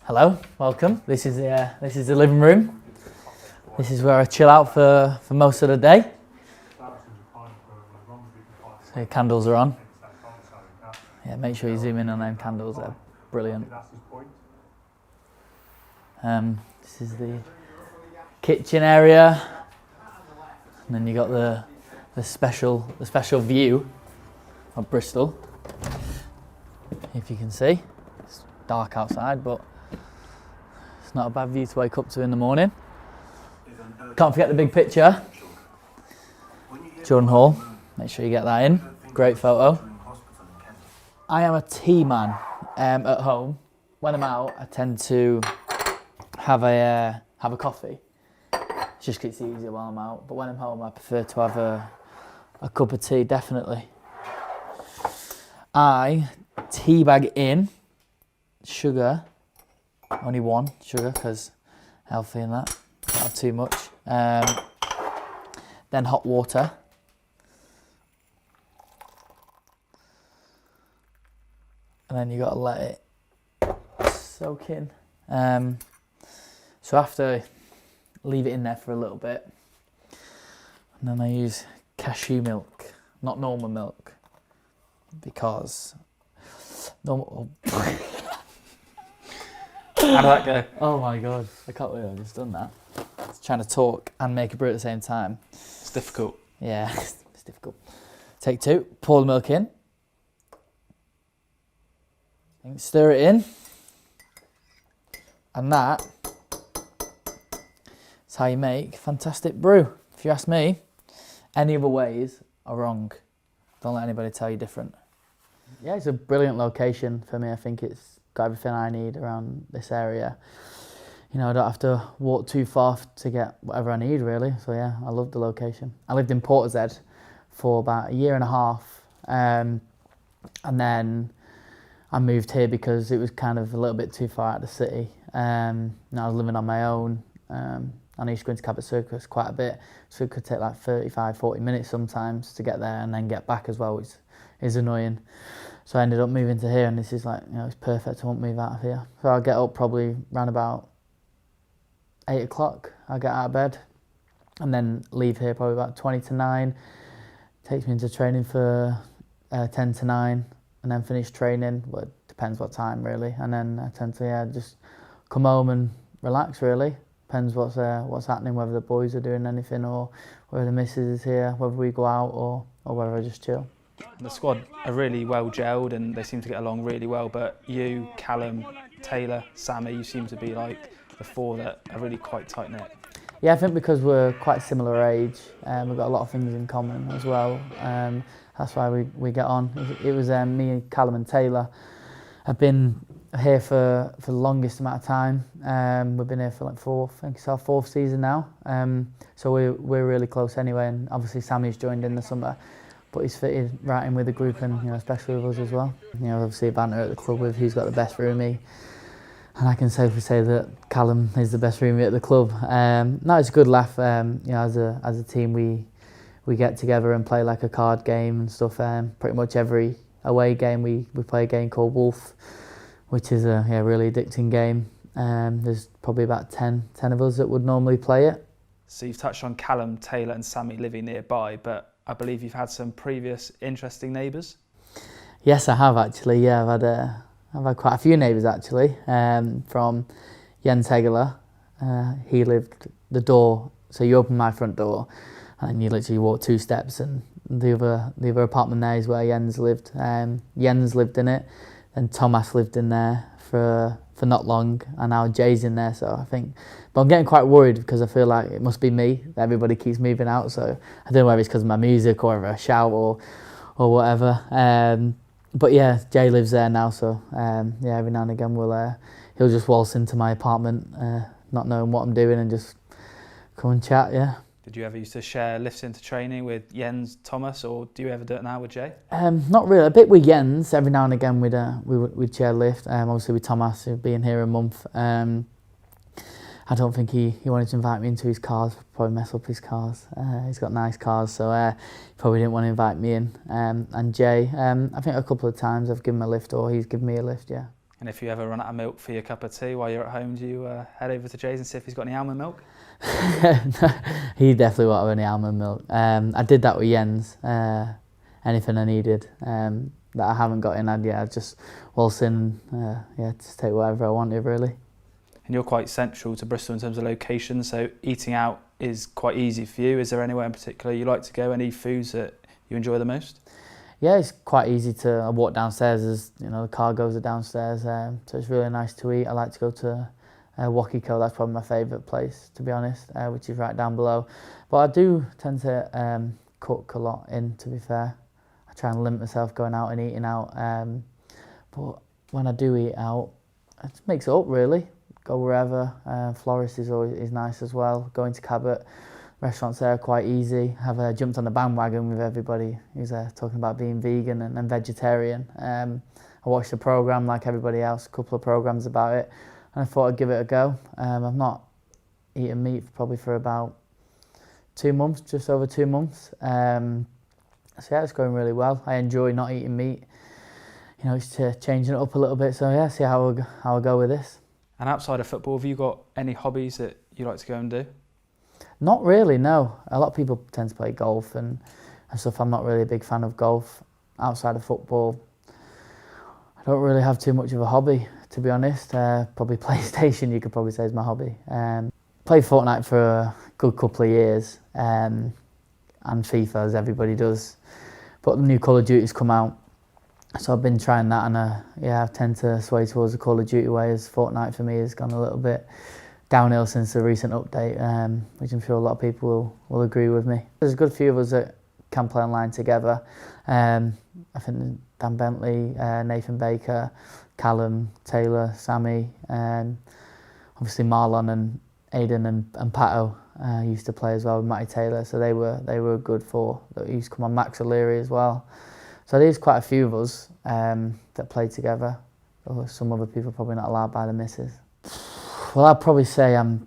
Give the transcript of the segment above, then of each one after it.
Hello, welcome. This is the living room. This is where I chill out for most of the day. So your candles are on. Yeah, make sure you zoom in on them candles. They're brilliant. This is the kitchen area, and then you got the special view of Bristol. If you can see, it's dark outside, but it's not a bad view to wake up to in the morning. Can't forget the big picture. Jordan Hall, make sure you get that in. Great photo. I am a tea man at home. When I'm out, I tend to have a coffee. Just 'cause it's easier while I'm out. But when I'm home, I prefer to have a cup of tea, definitely. I tea bag in sugar, only one sugar because healthy and that, don't have too much. Then hot water. And then you got to let it soak in. So after, leave it in there for a little bit. And then I use cashew milk, not normal milk, because normal. How did that go? Oh my god, I can't believe I've just done that. It's trying to talk and make a brew at the same time. It's difficult. Yeah, it's difficult. Take two, pour the milk in. Stir it in. And that is how you make fantastic brew. If you ask me, any other ways are wrong. Don't let anybody tell you different. Yeah, it's a brilliant location for me. I think it's got everything I need around this area. You know, I don't have to walk too far to get whatever I need, really. So yeah, I love the location. I lived in Portishead for about a year and a half. And then I moved here because it was kind of a little bit too far out of the city. I was living on my own. I used to go into Cabot Circus quite a bit, so it could take like 35, 40 minutes sometimes to get there and then get back as well, which is annoying. So I ended up moving to here, and this is like, you know, it's perfect. I won't move out of here. So I'll get up probably around about 8 o'clock. I'll get out of bed and then leave here probably about 20 to 9. Takes me into training for 10 to 9. And then finish training. Well, it depends what time really. And then I tend to just come home and relax really. Depends what's happening, whether the boys are doing anything or whether the missus is here, whether we go out or whether I just chill. The squad are really well gelled and they seem to get along really well. But you, Callum, Taylor, Sammy, you seem to be like the four that are really quite tight knit. Yeah, I think because we're quite similar age, we've got a lot of things in common as well. That's why we get on. It was me, Callum and Taylor have been here for the longest amount of time. We've been here for like it's our fourth season now. So we're really close anyway, and obviously Sammy's joined in the summer, but he's fitted right in with the group and, you know, especially with us as well. You know, obviously banter at the club with who's got the best roomie. And I can safely say that Callum is the best roomie at the club. No, it's a good laugh. You know, as a team, we get together and play like a card game and stuff. Pretty much every away game we play a game called Wolf, which is a really addicting game. There's probably about 10 of us that would normally play it. So you've touched on Callum, Taylor and Sammy living nearby, but I believe you've had some previous interesting neighbours? Yes, I have actually. Yeah, I've had quite a few neighbours actually. From Jens Hegeler, he lived the door. So you open my front door, and then you literally walk 2 steps, and the other apartment there is where Jens lived. Jens lived in it, and Thomas lived in there for not long, and now Jay's in there. So I think, but I'm getting quite worried because I feel like it must be me. Everybody keeps moving out, so I don't know whether it's because of my music or whether I shout or whatever. But yeah, Jay lives there now, so yeah, every now and again he'll just waltz into my apartment, not knowing what I'm doing, and just come and chat. Yeah. Did you ever used to share lifts into training with Jens, Thomas, or do you ever do it now with Jay? Not really. A bit with Jens. Every now and again we'd share a lift. Obviously with Thomas, who'd be in here a month. I don't think he wanted to invite me into his cars, probably mess up his cars. He's got nice cars, so he probably didn't want to invite me in. And Jay, I think a couple of times I've given him a lift or he's given me a lift, yeah. And if you ever run out of milk for your cup of tea while you're at home, do you head over to Jay's and see if he's got any almond milk? He definitely won't have any almond milk. I did that with Jens. Anything I needed that I haven't got in, I'd just waltz in, just take whatever I wanted, really. And you're quite central to Bristol in terms of location, so eating out is quite easy for you. Is there anywhere in particular you like to go? Any foods that you enjoy the most? Yeah, it's quite easy I walk downstairs, as you know, the car goes downstairs, so it's really nice to eat. I like to go to Wakiko, that's probably my favourite place, to be honest, which is right down below. But I do tend to cook a lot in, to be fair. I try and limit myself going out and eating out. But when I do eat out, it mix it up, really. Go wherever. Florist is nice as well. Going to Cabot, restaurants there are quite easy. Have jumped on the bandwagon with everybody who's talking about being vegan and vegetarian. I watched a programme like everybody else, a couple of programmes about it, and I thought I'd give it a go. I've not eaten meat probably for about 2 months, just over 2 months. So yeah, it's going really well. I enjoy not eating meat. You know, it's changing it up a little bit. So yeah, see how I go with this. And outside of football, have you got any hobbies that you like to go and do? Not really, no. A lot of people tend to play golf and stuff. I'm not really a big fan of golf. Outside of football, I don't really have too much of a hobby, to be honest. Probably PlayStation, you could probably say, is my hobby. Played Fortnite for a good couple of years, and FIFA, as everybody does. But the new Call of Duty's come out, so I've been trying that, and I tend to sway towards the Call of Duty way, as Fortnite for me has gone a little bit downhill since the recent update, which I'm sure a lot of people will agree with me. There's a good few of us that can play online together. I think Dan Bentley, Nathan Baker, Callum, Taylor, Sammy, obviously Marlon and Aidan and Pato used to play as well with Matty Taylor, so they were a good four that used to come on. Max O'Leary as well. So there's quite a few of us that play together. Or some other people probably not allowed by the missus. Well, I'd probably say I'm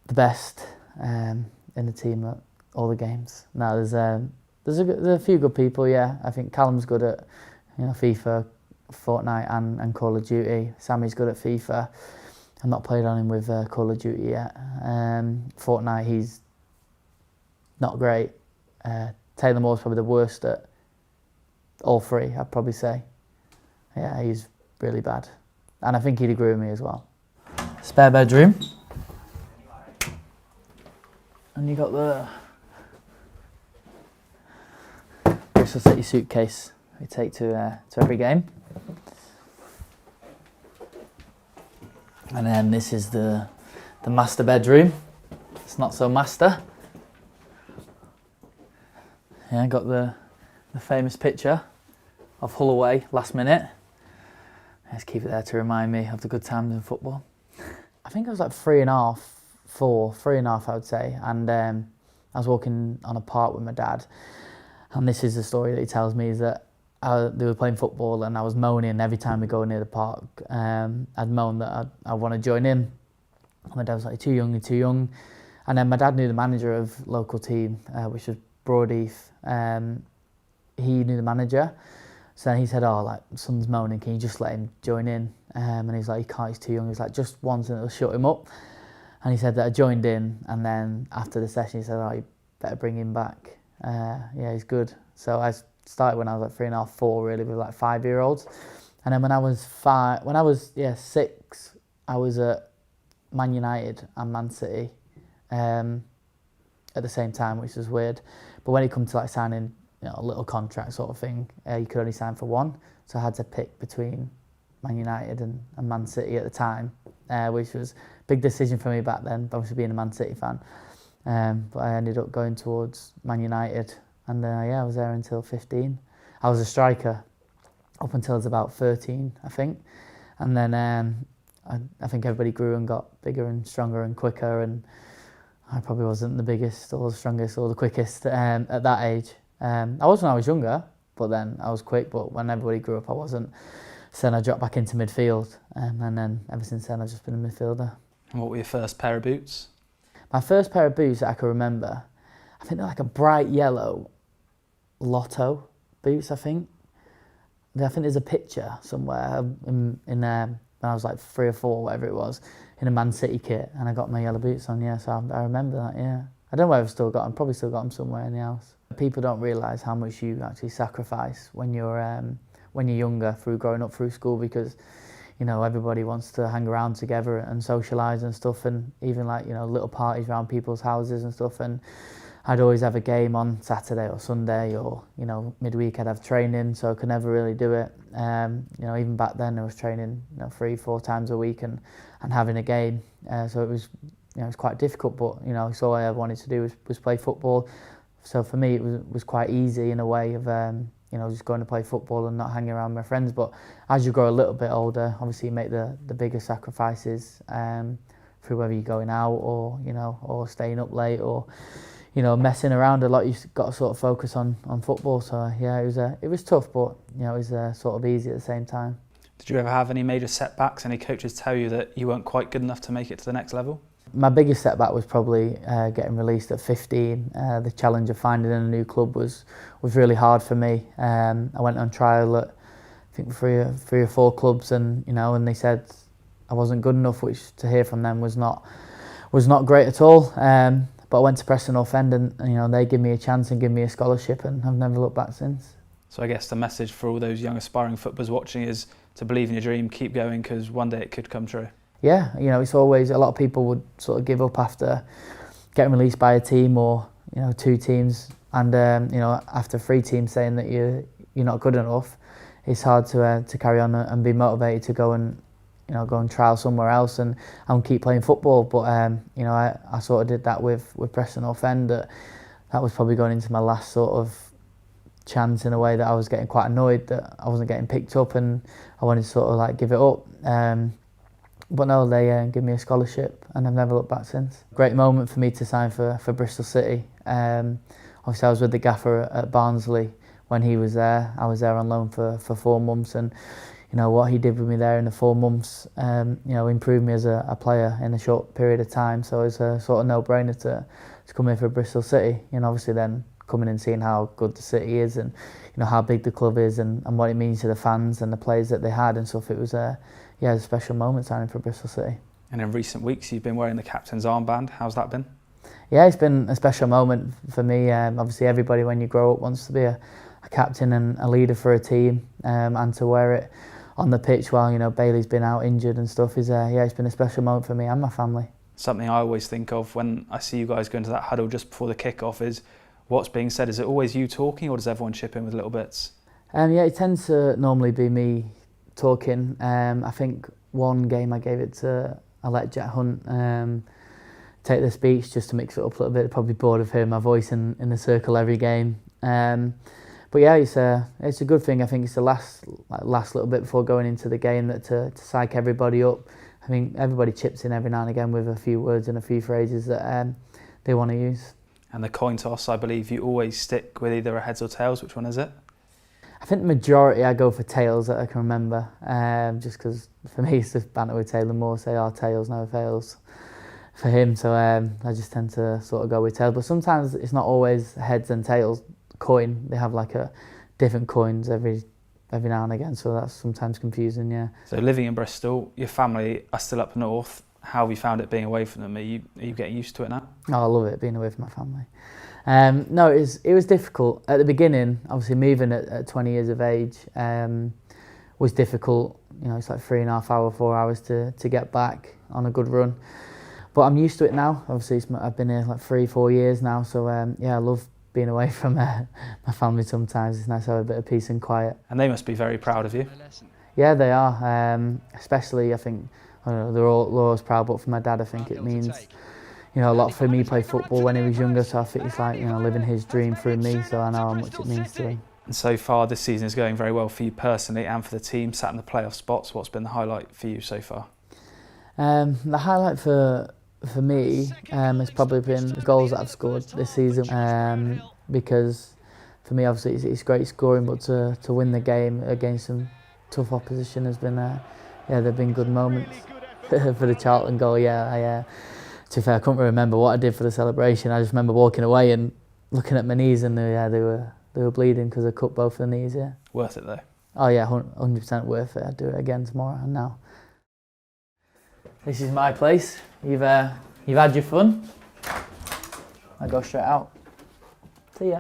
the best in the team at all the games. No, there's a few good people. Yeah, I think Callum's good at FIFA, Fortnite, and Call of Duty. Sammy's good at FIFA. I've not played on him with Call of Duty yet. Fortnite, he's not great. Taylor Moore's probably the worst at all three, I'd probably say. Yeah, he's really bad. And I think he'd agree with me as well. Spare bedroom. And you got the Bristol City suitcase we take to every game. And then this is the master bedroom. It's not so master. Yeah, I got the famous picture of Hull away last minute. Let's keep it there to remind me of the good times in football. I think I was like 3.5, 3.5 I would say, and I was walking on a park with my dad, and this is the story that he tells me, is that they were playing football and I was moaning every time we go near the park. I'd moan that I want to join in, and my dad was like, you're too young. And then my dad knew the manager of local team, which was Broadheath. He knew the manager, so he said, son's moaning, can you just let him join in? And he's like, he can't, he's too young. He's like, just once and it'll shut him up. And he said that I joined in, and then after the session he said, you better bring him back. Yeah, he's good. So I started when I was like 3.5, 4 really, with like 5-year-olds. And then when I was 6, I was at Man United and Man City at the same time, which was weird. But when it comes to like signing a little contract sort of thing, you could only sign for one. So I had to pick between Man United and Man City at the time, which was a big decision for me back then, obviously being a Man City fan. But I ended up going towards Man United, and I was there until 15. I was a striker up until I was about 13, I think. And then I think everybody grew and got bigger and stronger and quicker, and I probably wasn't the biggest or the strongest or the quickest at that age. I was when I was younger, but then I was quick, but when everybody grew up I wasn't. So then I dropped back into midfield, and then ever since then I've just been a midfielder. And what were your first pair of boots? My first pair of boots that I can remember, I think they're like a bright yellow Lotto boots, I think. I think there's a picture somewhere in when I was like 3 or 4, whatever it was, in a Man City kit, and I got my yellow boots on, yeah, so I remember that, yeah. I don't know whether I've still got them, probably still got them somewhere in the house. People don't realise how much you actually sacrifice when you're younger through growing up through school, because you know everybody wants to hang around together and socialise and stuff, and even like, you know, little parties around people's houses and stuff, and I'd always have a game on Saturday or Sunday, or, you know, midweek I'd have training, so I could never really do it. You know, even back then I was training, you know, 3-4 times a week and having a game, so it was, you know, it was quite difficult, but you know, so all I ever wanted to do was play football. So for me it was quite easy in a way of you know, just going to play football and not hanging around with my friends. But as you grow a little bit older, obviously you make the bigger sacrifices through whether you're going out or, you know, or staying up late or, you know, messing around a lot. You've got to sort of focus on football. So yeah, it was tough, but you know, it was sort of easy at the same time. Did you ever have any major setbacks? Any coaches tell you that you weren't quite good enough to make it to the next level? My biggest setback was probably getting released at 15. The challenge of finding a new club was really hard for me. I went on trial at I think three or four clubs, and you know, and they said I wasn't good enough, which to hear from them was not great at all. But I went to Preston North End, and you know, they gave me a chance and gave me a scholarship, and I've never looked back since. So I guess the message for all those young aspiring footballers watching is to believe in your dream, keep going, because one day it could come true. Yeah, you know, it's always, a lot of people would sort of give up after getting released by a team or, you know, 2 teams, and you know, after 3 teams saying that you're not good enough, it's hard to carry on and be motivated to go and, you know, go and trial somewhere else and keep playing football. But you know, I sort of did that with Preston North End. That was probably going into my last sort of chance, in a way that I was getting quite annoyed that I wasn't getting picked up, and I wanted to sort of like give it up. But no, they gave me a scholarship, and I've never looked back since. Great moment for me to sign for Bristol City. Obviously I was with the gaffer at Barnsley when he was there. I was there on loan for 4 months, and you know what he did with me there in the 4 months, you know, improved me as a player in a short period of time. So it's a sort of no-brainer to come here for Bristol City. And obviously then coming and seeing how good the city is, and you know how big the club is, and what it means to the fans and the players that they had and stuff. It was a special moment signing for Bristol City. And in recent weeks you've been wearing the captain's armband. How's that been? Yeah, it's been a special moment for me. Obviously everybody when you grow up wants to be a captain and a leader for a team, and to wear it on the pitch while, you know, Bailey's been out injured and stuff is it's been a special moment for me and my family. Something I always think of when I see you guys go into that huddle just before the kick-off is what's being said. Is it always you talking, or does everyone chip in with little bits? Yeah, it tends to normally be me talking. I think one game I gave it to, I let Jack Hunt take the speech just to mix it up a little bit. Probably bored of hearing my voice in the circle every game. But yeah, it's a good thing. I think it's the last little bit before going into the game that to psych everybody up. I mean, everybody chips in every now and again with a few words and a few phrases that they want to use. And the coin toss, I believe you always stick with either a heads or tails. Which one is it? I think the majority I go for tails that I can remember, just because for me it's just banter with Taylor Moore, say our tails never fails for him, so I just tend to sort of go with tails. But sometimes it's not always heads and tails coin, they have like a different coins every now and again, so that's sometimes confusing, yeah. So living in Bristol, your family are still up north. How have you found it being away from them? Are you getting used to it now? Oh, I love it, being away from my family. No, it was difficult at the beginning. Obviously, moving at 20 years of age was difficult. You know, it's like 3.5 hours, 4 hours to get back on a good run. But I'm used to it now. Obviously, I've been here like 3-4 years now, so yeah, I love being away from my family sometimes. It's nice to have a bit of peace and quiet. And they must be very proud of you. Yeah, they are. Especially, I think, I don't know, they're always proud, but for my dad, I think it means, you know, a lot for me. He played football when he was younger, so I think it's like, you know, living his dream through me, so I know how much it means to him. And so far this season is going very well for you personally and for the team, sat in the playoff spots. What's been the highlight for you so far? The highlight for me has probably been the goals that I've scored this season, because for me obviously it's great scoring, but to win the game against some tough opposition has been, yeah, they've been good moments. for the Charlton goal. Yeah, to be fair, I couldn't remember what I did for the celebration. I just remember walking away and looking at my knees, and they were bleeding because I cut both of the knees. Yeah. Worth it though. Oh yeah, 100% worth it. I'd do it again tomorrow and now. This is my place. You've had your fun. I go straight out. See ya.